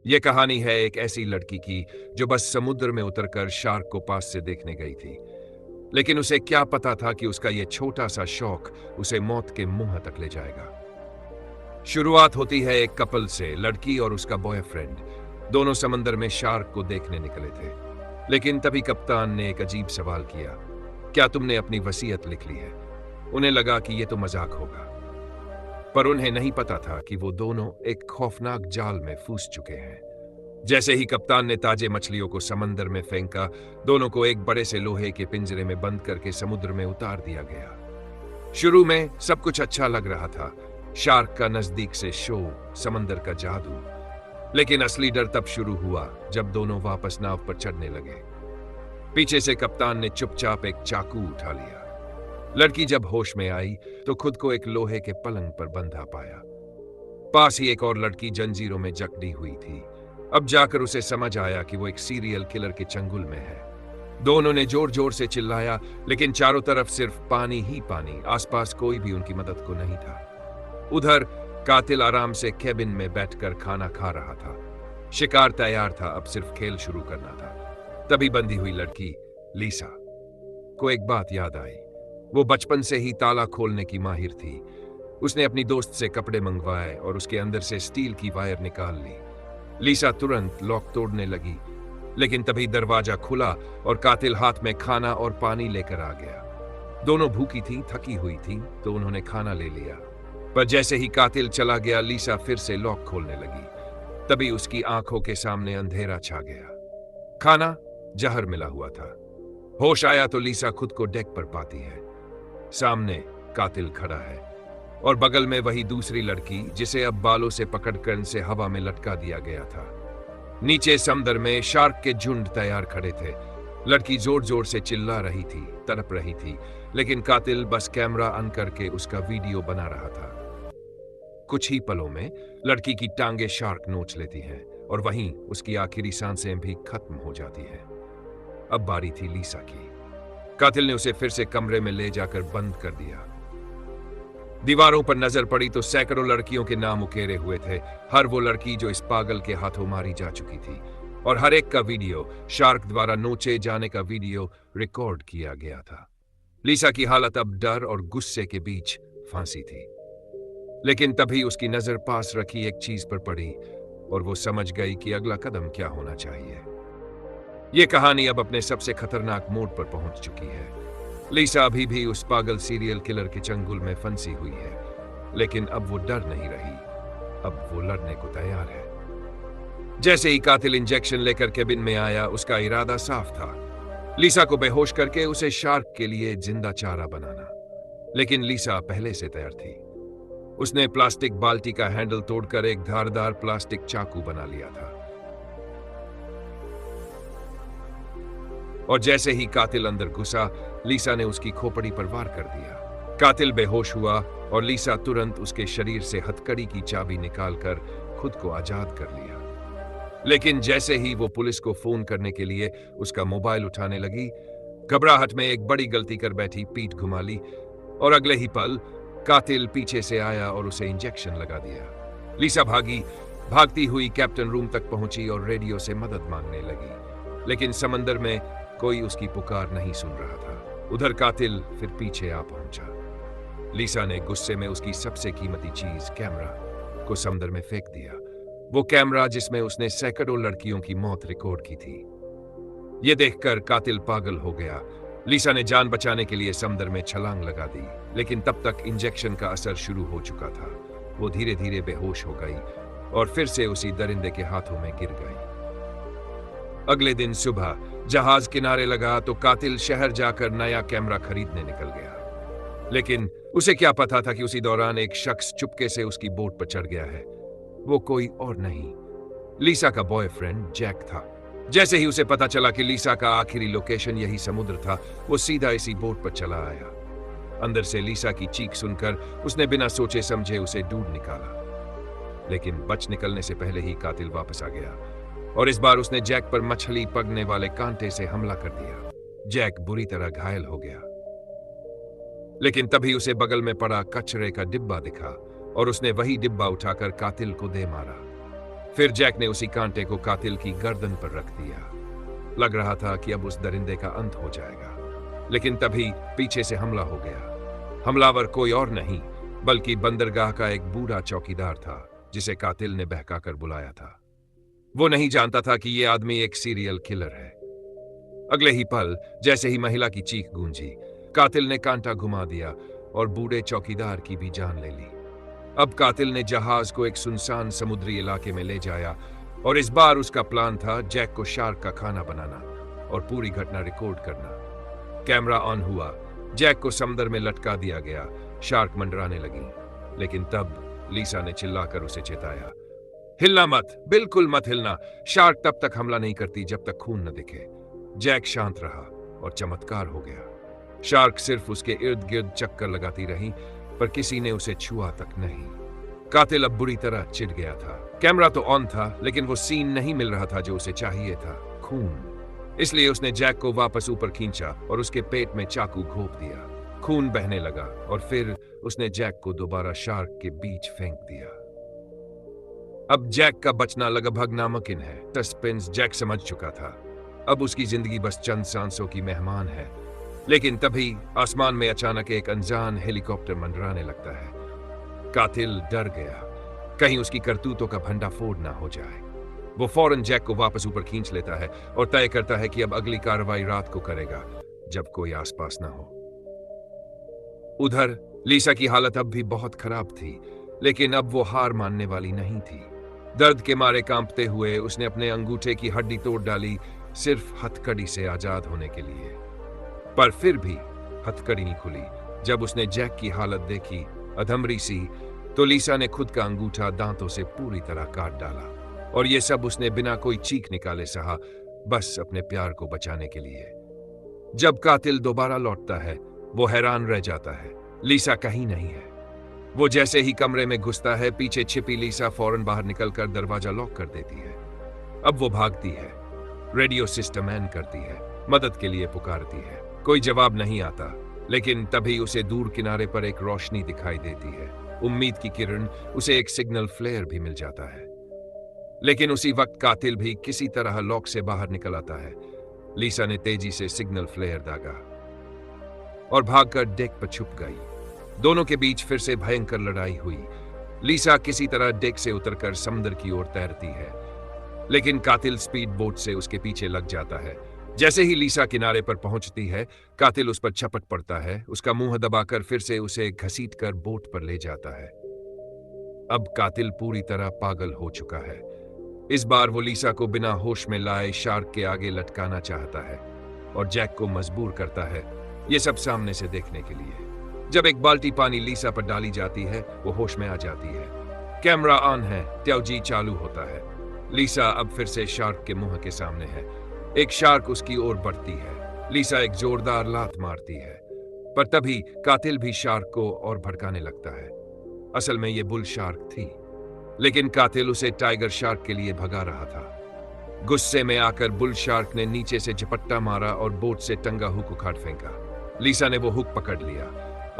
ये कहानी है एक ऐसी लड़की की जो बस समुद्र में उतरकर शार्क को पास से देखने गई थी। लेकिन उसे क्या पता था कि उसका ये छोटा सा शौक उसे मौत के मुंह तक ले जाएगा। शुरुआत होती है एक कपल से। लड़की और उसका बॉयफ्रेंड दोनों समंदर में शार्क को देखने निकले थे। लेकिन तभी कप्तान ने एक अजीब सवाल किया, क्या तुमने अपनी वसीयत लिख ली है? उन्हें लगा कि यह तो मजाक होगा, पर उन्हें नहीं पता था कि वो दोनों एक खौफनाक जाल में फंस चुके हैं। जैसे ही कप्तान ने ताजे मछलियों को समंदर में फेंका, दोनों को एक बड़े से लोहे के पिंजरे में बंद करके समुद्र में उतार दिया गया। शुरू में सब कुछ अच्छा लग रहा था, शार्क का नजदीक से शो, समंदर का जादू। लेकिन असली डर तब शुरू हुआ जब दोनों वापस नाव पर चढ़ने लगे। पीछे से कप्तान ने चुपचाप एक चाकू उठा लिया। लड़की जब होश में आई तो खुद को एक लोहे के पलंग पर बंधा पाया। पास ही एक और लड़की जंजीरों में जकड़ी हुई थी। अब जाकर उसे समझ आया कि वो एक सीरियल किलर के चंगुल में है। दोनों ने जोर जोर से चिल्लाया, लेकिन चारों तरफ सिर्फ पानी ही पानी। आसपास कोई भी उनकी मदद को नहीं था। उधर कातिल आराम से केबिन में बैठकर खाना खा रहा था। शिकार तैयार था, अब सिर्फ खेल शुरू करना था। तभी बंधी हुई लड़की लीसा को एक बात याद आई। वो बचपन से ही ताला खोलने की माहिर थी। उसने अपनी दोस्त से कपड़े मंगवाए और उसके अंदर से स्टील की वायर निकाल ली। लीसा तुरंत लॉक तोड़ने लगी, लेकिन तभी दरवाजा खुला और कातिल हाथ में खाना और पानी लेकर आ गया। दोनों भूखी थी, थकी हुई थी, तो उन्होंने खाना ले लिया। पर जैसे ही कातिल चला गया, लीसा फिर से लॉक खोलने लगी। तभी उसकी आंखों के सामने अंधेरा छा गया। खाना जहर मिला हुआ था। होश आया तो लीसा खुद को डेक पर पाती है। सामने कातिल खड़ा है और बगल में वही दूसरी लड़की जिसे अब बालों से पकड़कर से हवा में लटका दिया गया था। नीचे समंदर में शार्क के झुंड तैयार खड़े थे। लड़की जोर जोर से चिल्ला रही थी, तड़प रही थी, लेकिन कातिल बस कैमरा ऑन करके उसका वीडियो बना रहा था। कुछ ही पलों में लड़की की टांगे शार्क नोच लेती हैं और वहीं उसकी आखिरी सांसें भी खत्म हो जाती हैं। अब बारी थी लीसा की। कातिल ने उसे फिर से कमरे में ले जाकर बंद कर दिया। दीवारों पर नजर पड़ी तो सैकड़ों लड़कियों के नाम उकेरे हुए थे। हर वो लड़की जो इस पागल के हाथों मारी जा चुकी थी, और हर एक का वीडियो शार्क द्वारा नोचे जाने का वीडियो रिकॉर्ड किया गया था। लीसा की हालत अब डर और गुस्से के बीच फांसी थी। लेकिन तभी उसकी नजर पास रखी एक चीज पर पड़ी और वो समझ गई कि अगला कदम क्या होना चाहिए। ये कहानी अब अपने सबसे खतरनाक मोड़ पर पहुंच चुकी है। लीसा अभी भी उस पागल सीरियल किलर के चंगुल में फंसी हुई है, लेकिन अब वो डर नहीं रही, अब वो लड़ने को तैयार है। जैसे ही कातिल इंजेक्शन लेकर केबिन में आया, उसका इरादा साफ था, लीसा को बेहोश करके उसे शार्क के लिए जिंदा चारा बनाना। लेकिन लीसा पहले से तैयार थी। उसने प्लास्टिक बाल्टी का हैंडल तोड़कर एक धारदार प्लास्टिक चाकू बना लिया था, और जैसे ही कातिल अंदर घुसा, लीसा ने उसकी खोपड़ी पर वार कर दिया। कातिल बेहोश हुआ और लीसा तुरंत उसके शरीर से हथकड़ी की चाबी निकालकर खुद को आजाद कर लिया। लेकिन जैसे ही वो पुलिस को फोन करने के लिए उसका मोबाइल उठाने लगी, घबराहट में एक बड़ी गलती कर बैठी, पीठ घुमा ली, और अगले ही पल कातिल पीछे से आया और उसे इंजेक्शन लगा दिया। लीसा भागती हुई कैप्टन रूम तक पहुंची और रेडियो से मदद मांगने लगी, लेकिन समंदर में कोई उसकी पुकार नहीं सुन रहा था। उधर कातिल फिर पीछे आ पहुंचा। लीसा ने गुस्से में उसकी सबसे कीमती चीज, कैमरा, को समंदर में फेंक दिया। वो कैमरा जिसमें उसने सैकड़ों लड़कियों की मौत रिकॉर्ड की थी। ये देखकर कातिल पागल हो गया। लीसा ने जान बचाने के लिए समंदर में छलांग लगा दी, लेकिन तब तक इंजेक्शन का असर शुरू हो चुका था। वो धीरे धीरे बेहोश हो गई और फिर से उसी दरिंदे के हाथों में गिर गई। अगले दिन सुबह जहाज किनारे लगा तो कातिल शहर जाकर नया कैमरा खरीदने निकल गया। लेकिन उसे क्या पता था कि उसी दौरान एक शख्स चुपके से उसकी बोट पर चढ़ गया है। वो कोई और नहीं, लीसा का बॉयफ्रेंड जैक था। जैसे ही उसे पता चला कि लीसा का आखिरी लोकेशन यही समुद्र था, वो सीधा इसी बोट पर चला आया। अंदर से लीसा की चीख सुनकर उसने बिना सोचे समझे उसे ढूंढ निकाला। लेकिन बच निकलने से पहले ही कातिल वापस आ गया और इस बार उसने जैक पर मछली पकड़ने वाले कांटे से हमला कर दिया। जैक बुरी तरह घायल हो गया, लेकिन तभी उसे बगल में पड़ा कचरे का डिब्बा दिखा और उसने वही डिब्बा उठाकर कातिल को दे मारा। फिर जैक ने उसी कांटे को कातिल की गर्दन पर रख दिया। लग रहा था कि अब उस दरिंदे का अंत हो जाएगा, लेकिन तभी पीछे से हमला हो गया। हमलावर कोई और नहीं बल्कि बंदरगाह का एक बूढ़ा चौकीदार था जिसे कातिल ने बहकाकर बुलाया था। वो नहीं जानता था कि यह आदमी एक सीरियल किलर है। अगले ही पल जैसे ही महिला की चीख गूंजी, कातिल ने कांटा घुमा दिया और बूढ़े चौकीदार की भी जान ले ली। अब कातिल ने जहाज को एक सुनसान समुद्री इलाके में ले जाया और इस बार उसका प्लान था जैक को शार्क का खाना बनाना और पूरी घटना रिकॉर्ड करना। कैमरा ऑन हुआ, जैक को समुद्र में लटका दिया गया। शार्क मंडराने लगी, लेकिन तब लीसा ने चिल्लाकर उसे चेताया, हिलना मत, बिल्कुल मत हिलना। शार्क तब तक हमला नहीं करती जब तक खून न दिखे। जैक शांत रहा और चमत्कार हो गया। शार्क सिर्फ उसके इर्द गिर्द चक्कर लगाती रही, पर किसी ने उसे छुआ तक नहीं। कातिल अब बुरी तरह चिढ़ गया था। कैमरा तो ऑन था, लेकिन वो सीन नहीं मिल रहा था जो उसे चाहिए था, खून। इसलिए उसने जैक को वापस ऊपर खींचा और उसके पेट में चाकू घोंप दिया। खून बहने लगा और फिर उसने जैक को दोबारा शार्क के बीच फेंक दिया। अब जैक का बचना लगभग नामुमकिन है। सस्पेंस जैक समझ चुका था। अब उसकी जिंदगी बस चंद सांसों की मेहमान है। लेकिन तभी आसमान में अचानक एक अनजान हेलीकॉप्टर मंडराने लगता है। कातिल डर गया, कहीं उसकी करतूतों का भंडाफोड़ ना हो जाए। वो फौरन जैक को वापस ऊपर खींच लेता है और तय करता है कि अब अगली कार्रवाई रात को करेगा, जब कोई आसपास ना हो। उधर लीसा की हालत अब भी बहुत खराब थी, लेकिन अब वो हार मानने वाली नहीं थी। दर्द के मारे कांपते हुए उसने अपने अंगूठे की हड्डी तोड़ डाली, सिर्फ हथकड़ी से आजाद होने के लिए। पर फिर भी हथकड़ी नहीं खुली। जब उसने जैक की हालत देखी, अधमरी सी, तो लीसा ने खुद का अंगूठा दांतों से पूरी तरह काट डाला। और ये सब उसने बिना कोई चीख निकाले सहा, बस अपने प्यार को बचाने के लिए। जब कातिल दोबारा लौटता है, वो हैरान रह जाता है। लीसा कहीं नहीं है। वो जैसे ही कमरे में घुसता है, पीछे छिपी लीसा फौरन बाहर निकलकर दरवाजा लॉक कर देती है। अब वो भागती है, रेडियो सिस्टम ऑन करती है, मदद के लिए पुकारती है। कोई जवाब नहीं आता, लेकिन तभी उसे दूर किनारे पर एक रोशनी दिखाई देती है। उम्मीद की किरण। उसे एक सिग्नल फ्लेयर भी मिल जाता है। लेकिन उसी वक्त कातिल भी किसी तरह लॉक से बाहर निकल आता है। लीसा ने तेजी से सिग्नल फ्लेयर दागा और भागकर डेक पर छुप गई। दोनों के बीच फिर से भयंकर लड़ाई हुई। लीसा किसी तरह डेक से उतरकर समुद्र की ओर तैरती है, लेकिन कातिल स्पीड बोट से उसके पीछे लग जाता है। जैसे ही लीसा किनारे पर पहुंचती है, कातिल उस पर झपट पड़ता है, उसका मुंह दबाकर फिर से उसे घसीटकर बोट पर ले जाता है। अब कातिल पूरी तरह पागल हो चुका है। इस बार वो लीसा को बिना होश में लाए शार्क के आगे लटकाना चाहता है और जैक को मजबूर करता है ये सब सामने से देखने के लिए। जब एक बाल्टी पानी लीसा पर डाली जाती है, वो होश में आ जाती है। कैमरा ऑन है, ट्याउजी चालू होता है। लीसा अब फिर से शार्क के मुंह के सामने है। एक शार्क उसकी ओर बढ़ती है। लीसा एक जोरदार लात मारती है, पर तभी कातिल भी शार्क को और भड़काने लगता है। असल में ये बुल शार्क थी, लेकिन कातिल उसे टाइगर शार्क के लिए भगा रहा था। गुस्से में आकर बुल शार्क ने नीचे से झपट्टा मारा और बोट से टंगा हुक उखाड़ फेंका। लीसा ने वो हुक पकड़ लिया।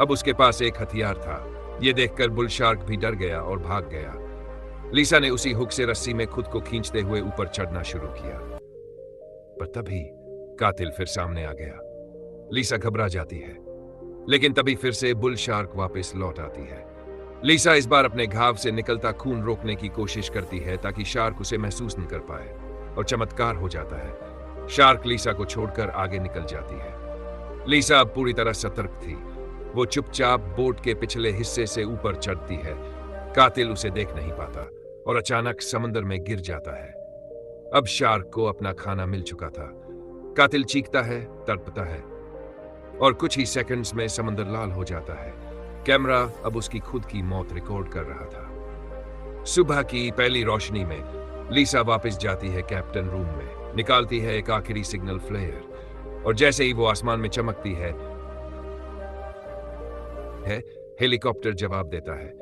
अब उसके पास एक हथियार था। ये देखकर बुल शार्क भी डर गया और भाग गया। लीसा ने उसी हुक से रस्सी में खुद को खींचते हुए ऊपर चढ़ना शुरू किया, पर तभी कातिल फिर सामने आ गया। लीसा घबरा जाती है, लेकिन तभी फिर से बुल शार्क वापस लौट आती है। लीसा इस बार अपने घाव से निकलता खून रोकने की कोशिश करती है ताकि शार्क उसे महसूस न कर पाए, और चमत्कार हो जाता है। शार्क लीसा को छोड़कर आगे निकल जाती है। लीसा अब पूरी तरह सतर्क थी। वो चुपचाप बोट के पिछले हिस्से से ऊपर चढ़ती है। कातिल उसे देख नहीं पाता और अचानक समंदर में गिर जाता है। अब शार्क को अपना खाना मिल चुका था। कातिल चीखता है, तड़पता है, और कुछ ही सेकंड्स में समंदर लाल हो जाता है। कैमरा अब उसकी खुद की मौत रिकॉर्ड कर रहा था। सुबह की पहली रोशनी में लीसा वापस जाती है कैप्टन रूम में, निकालती है एक आखिरी सिग्नल फ्लेयर, और जैसे ही वो आसमान में चमकती है, हेलीकॉप्टर जवाब देता है।